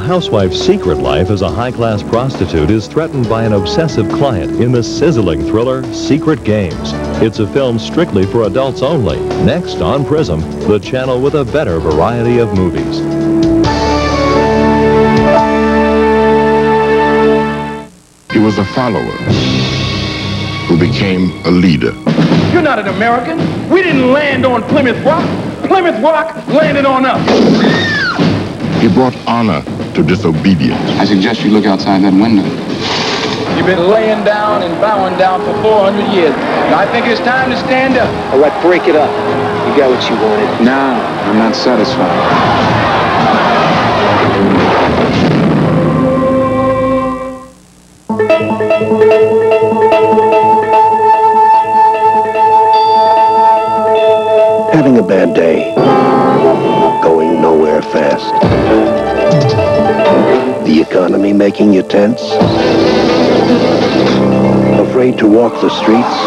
housewife's secret life as a high-class prostitute is threatened by an obsessive client in the sizzling thriller Secret Games. It's a film strictly for adults only. Next on Prism, the channel with a better variety of movies. He was a follower who became a leader. You're not an American. We didn't land on Plymouth Rock. Plymouth Rock landed on us. He brought honor to disobedience. I suggest you look outside that window. You've been laying down and bowing down for 400 years. I think it's time to stand up. All right, break it up. You got what you wanted. No, I'm not satisfied. Having a bad day. Going nowhere fast. The economy making you tense. Afraid to walk the streets.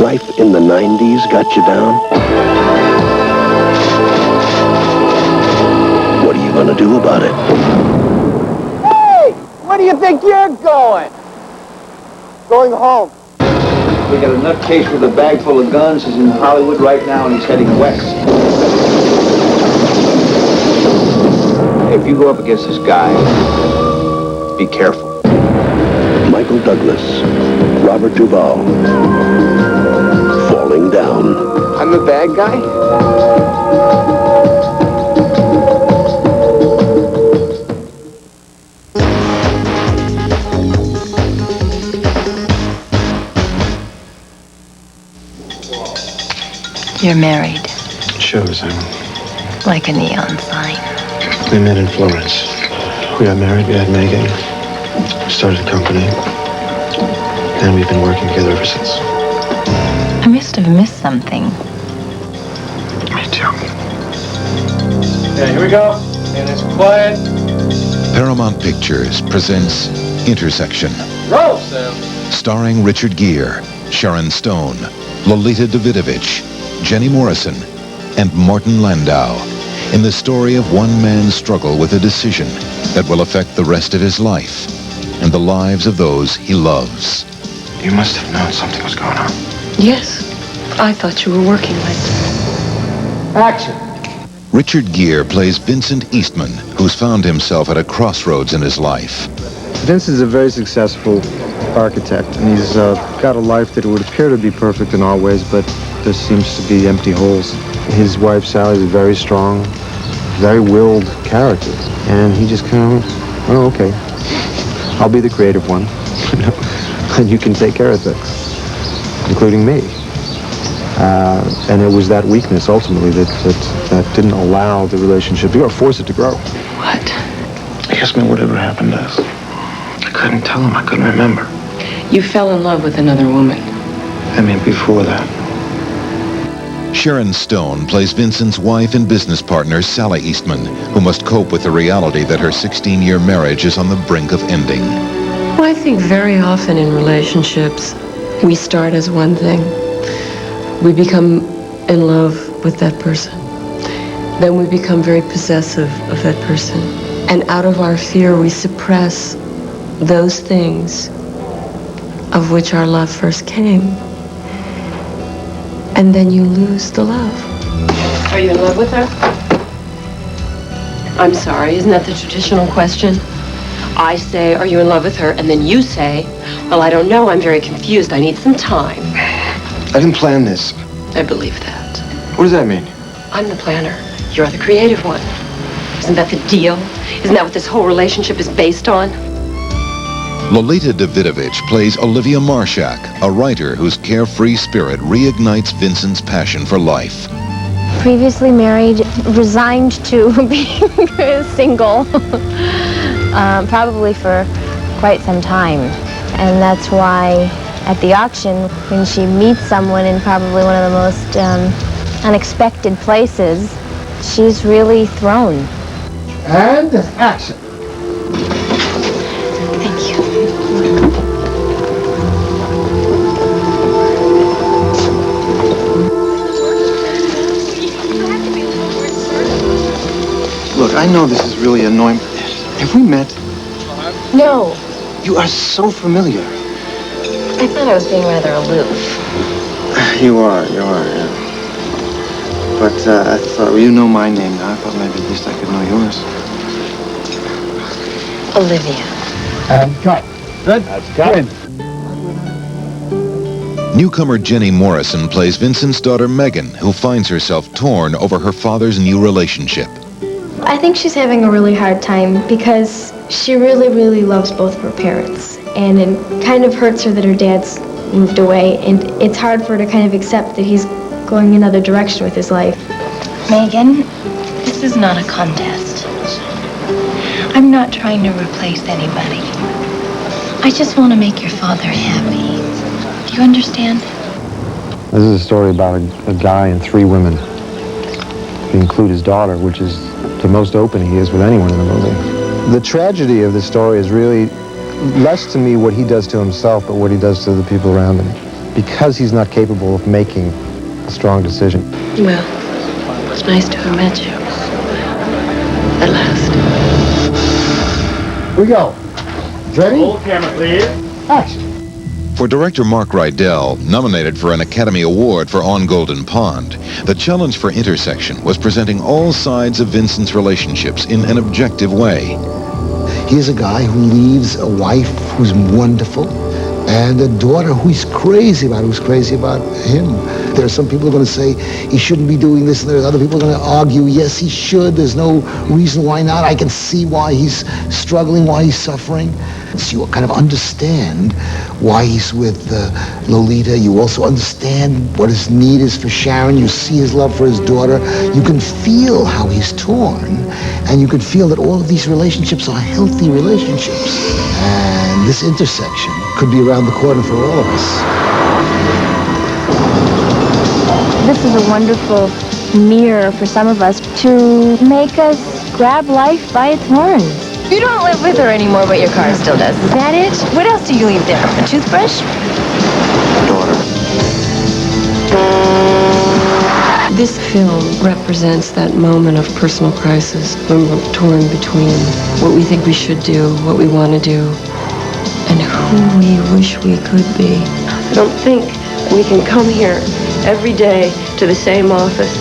Life in the 90s got you down. What are you gonna do about it? Hey! Where do you think you're going? Going home. We got a nutcase with a bag full of guns. He's in Hollywood right now, and he's heading west. If you go up against this guy, be careful. Michael Douglas, Robert Duvall, falling down. I'm the bad guy? You're married. Shows Like a neon sign. we met in Florence. We got married, we had Megan, started a company, and we've been working together ever since. I must have missed something. Me too. Yeah, here we go. And it's quiet. Paramount Pictures presents Intersection. Roll, Sam. Starring Richard Gere, Sharon Stone, Lolita Davidovich, Jenny Morrison, and Martin Landau in the story of one man's struggle with a decision that will affect the rest of his life and the lives of those he loves. You must have known something was going on. Yes. I thought you were working late. Action. Richard Gere plays Vincent Eastman, who's found himself at a crossroads in his life. Vince is a very successful architect, and he's got a life that would appear to be perfect in all ways, but there seems to be empty holes. His wife, Sally, is a very strong, very willed character, and he just kind of, oh, okay, I'll be the creative one, and you can take care of things, including me. And it was that weakness, ultimately, that didn't allow the relationship to grow, force it to grow. What? He asked me whatever happened to us. I couldn't tell him, I couldn't remember. You fell in love with another woman. I mean, before that. Sharon Stone plays Vincent's wife and business partner, Sally Eastman, who must cope with the reality that her 16-year marriage is on the brink of ending. Well, I think very often in relationships, we start as one thing. We become in love with that person. Then we become very possessive of that person. And out of our fear, we suppress those things of which our love first came. And then you lose the love. Are you in love with her? I'm sorry, isn't that the traditional question? I say, are you in love with her? And then you say, well, I don't know, I'm very confused, I need some time. I didn't plan this. I believe that. What does that mean? I'm the planner. You're the creative one. Isn't that the deal? Isn't that what this whole relationship is based on? Lolita Davidovich plays Olivia Marshak, a writer whose carefree spirit reignites Vincent's passion for life. Previously married, resigned to being single, probably for quite some time. And that's why at the auction, when she meets someone in probably one of the most unexpected places, she's really thrown. And action. Thank you. I know this is really annoying. Have we met? No. You are so familiar. I thought I was being rather aloof. You are, yeah. But I thought, well, you know my name now. I thought maybe at least I could know yours. Olivia. And cut. Good. That's cut. Newcomer Jenny Morrison plays Vincent's daughter Megan, who finds herself torn over her father's new relationship. I think she's having a really hard time because she really, really loves both of her parents. And it kind of hurts her that her dad's moved away. And it's hard for her to kind of accept that he's going another direction with his life. Megan, this is not a contest. I'm not trying to replace anybody. I just want to make your father happy. Do you understand? This is a story about a guy and 3 women. If you include his daughter, which is the most open he is with anyone in the movie. The tragedy of the story is really less to me what he does to himself, but what he does to the people around him. Because he's not capable of making a strong decision. Well, it's nice to have met you. At last. Here we go. Ready? Roll camera, please. Action. For director Mark Rydell, nominated for an Academy Award for On Golden Pond, the challenge for Intersection was presenting all sides of Vincent's relationships in an objective way. Here's a guy who leaves a wife who's wonderful and a daughter who he's crazy about, who's crazy about him. There are some people who are going to say he shouldn't be doing this, and there are other people who are going to argue, yes, he should. There's no reason why not. I can see why he's struggling, why he's suffering. So you kind of understand why he's with Lolita. You also understand what his need is for Sharon. You see his love for his daughter. You can feel how he's torn, and you can feel that all of these relationships are healthy relationships. And this intersection could be around the corner for all of us. This is a wonderful mirror for some of us to make us grab life by its horns. You don't live with her anymore, but your car still does. Is that it? What else do you leave there? A toothbrush? Daughter. This film represents that moment of personal crisis when we're torn between what we think we should do, what we want to do, and who we wish we could be. I don't think we can come here every day to the same office.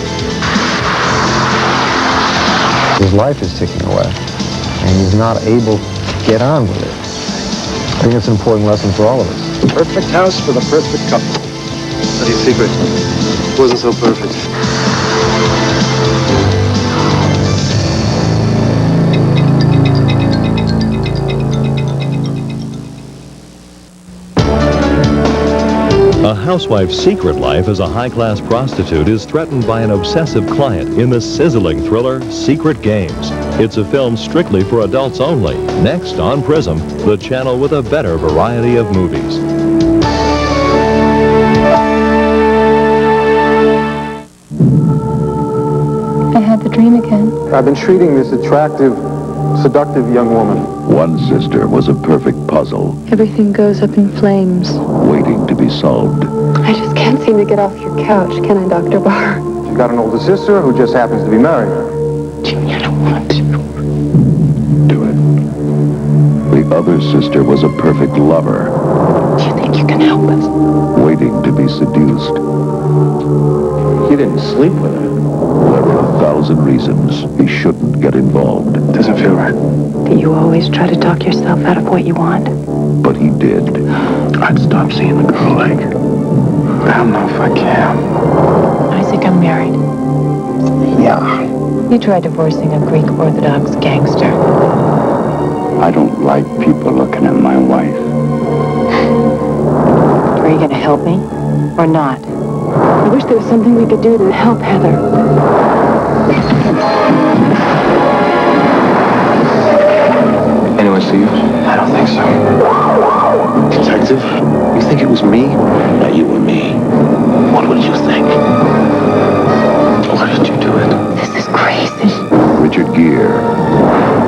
His life is ticking away, and he's not able to get on with it. I think it's an important lesson for all of us. Perfect house for the perfect couple. Study's secret. It wasn't so perfect. A housewife's secret life as a high-class prostitute is threatened by an obsessive client in the sizzling thriller Secret Games. It's a film strictly for adults only. Next on Prism, the channel with a better variety of movies. I had the dream again. I've been treating this attractive, seductive young woman. One sister was a perfect puzzle, Everything goes up in flames. waiting to be solved. I just can't seem to get off your couch, can I, Dr. Barr? She's got an older sister who just happens to be married. Jimmy, I don't want to. Do it. The other sister was a perfect lover, Do you think you can help us? waiting to be seduced. You didn't sleep with her. There were 1,000 reasons he shouldn't get involved, Doesn't feel right. Do you always try to talk yourself out of what you want? but he did. I'd stop seeing the girl like. I don't know if I can. I think I'm married. Yeah. You tried divorcing a Greek Orthodox gangster. I don't like people looking at my wife. Are you going to help me or not? I wish there was something we could do to help Heather. Anyone see you? I don't think so. Detective, you think it was me? Not you and me. What would you think? Why did you do it? This is crazy. Richard Gere,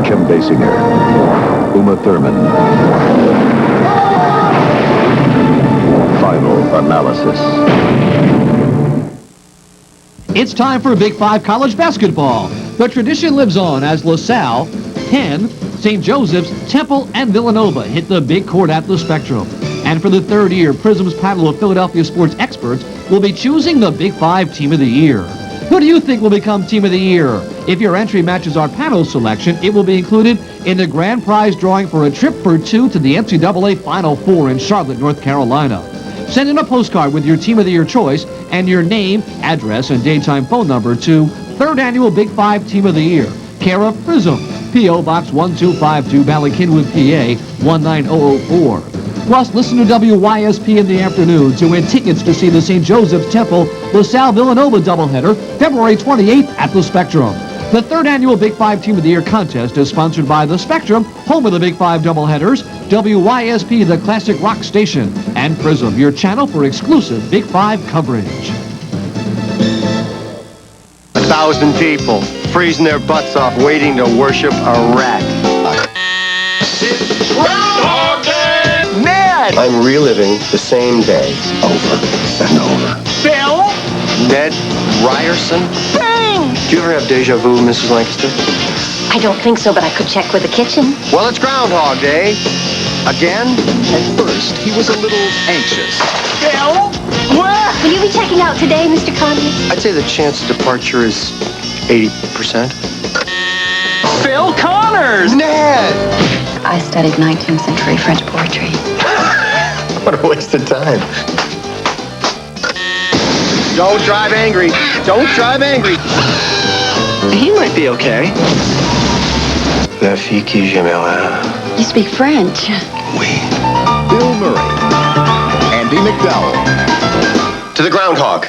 Kim Basinger, Uma Thurman. Final analysis. It's time for Big Five college basketball. The tradition lives on as LaSalle, Penn, St. Joseph's, Temple, and Villanova hit the big court at the Spectrum. And for the third year, Prism's panel of Philadelphia sports experts will be choosing the Big Five Team of the Year. Who do you think will become Team of the Year? If your entry matches our panel selection, it will be included in the grand prize drawing for a trip for two to the NCAA Final Four in Charlotte, North Carolina. Send in a postcard with your Team of the Year choice and your name, address, and daytime phone number to 3rd Annual Big Five Team of the Year, care of Prism, P.O. Box 1252, Ballackinwood, PA 19004. Plus, listen to WYSP in the afternoon to win tickets to see the St. Joseph's Temple LaSalle Villanova doubleheader February 28th at the Spectrum. The 3rd Annual Big Five Team of the Year contest is sponsored by the Spectrum, home of the Big Five doubleheaders, WYSP, the classic rock station, and Prism, your channel for exclusive Big Five coverage. 1,000 people freezing their butts off waiting to worship a rat. Ned! I'm reliving the same day over and over. Bill? Ned Ryerson? Bang! Do you ever have deja vu, Mrs. Lancaster? I don't think so, but I could check with the kitchen. Well, it's Groundhog Day. Again? At first, he was a little anxious. Bill? What? Will you be checking out today, Mr. Conley? I'd say the chance of departure is 80%. Phil Connors! Ned! I studied 19th century French poetry. What a waste of time. Don't drive angry. Don't drive angry. He might be okay. La fille qui j'aimerais. You speak French. Oui. Bill Murray. Andy McDowell. To the Groundhog.